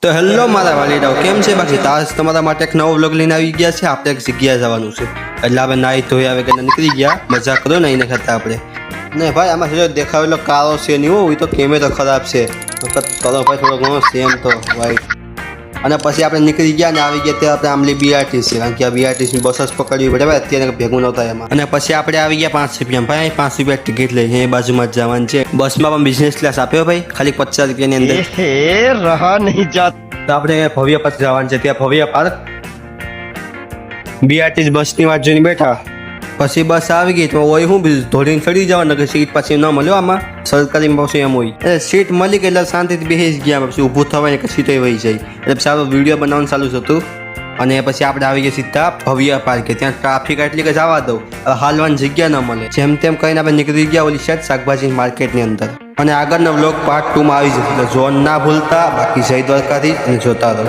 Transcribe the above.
તો હેલો મારા વાલીડાઓ, કેમ છે? બાકી તાજ તમારા માટે એક નવો વ્લોગ લઈને આવી ગયા છે. આપણે એક જગ્યાએ જવાનું છે, એટલે આપણે નાહી ધોઈ આવે કે નીકળી ગયા. મજા કરો ને એને કરતા આપણે. ને ભાઈ આમાં જો દેખાવેલો કાળો છે નહીં હોય તો કેમેરો ખરાબ છે. કરો ભાઈ થોડો ઘણો સેમ તો વાઈટ. અને પછી આપણે નીકળી ગયા ને આવી ગયા ત્યાં આપણે આમલી બીઆરટીસી, કારણ કે આ બીઆરટીસી બસ જ પકડવી પડે ભાઈ, અત્યારે ભેગું ન થાય એમાં. અને પછી આપણે આવી ગયા 5 રૂપિયા. ભાઈ 5 રૂપિયા ટિકિટ લઈ એ બાજુમાં જ જવાનું છે. બસમાં પણ બિઝનેસ ક્લાસ આપ્યો ભાઈ, ખાલી 50 રૂપિયાની અંદર. रहा नहीं जाता. તો આપણે ભવ્ય પાસે જવાનું છે, ત્યાં ભવ્ય પાર્ક. બીઆરટીસી બસની વાત જોઈને બેઠા, પછી બસ આવી ગઈ તો હોય હું બીજું ધોડીને ચડી જવાનું કે સીટ પછી ન મળ્યો. આમાં સરકારી પછી એમ હોય એટલે સીટ મળી ગઈ એટલે શાંતિથી બેસી જ ગયા. પછી ઊભું થવાય ને કે સીટો વહી જાય એટલે સારો વિડીયો બનાવવાનું ચાલુ થતું. અને પછી આપણે આવી ગયા સીધા ભવ્ય પાર્કે. ત્યાં ટ્રાફિક એટલી કે જવા દઉં, હાલવાની જગ્યા ન મળે. જેમ તેમ કહીને આપણે નીકળી ગયા ઓલી સાઈડ શાકભાજી માર્કેટની અંદર. અને આગળનો વ્લોગ પાર્ટ 2 માં આવી જશે, એટલે જોન ના ભૂલતા. બાકી જય દ્વારકાથી અને જોતા રહો.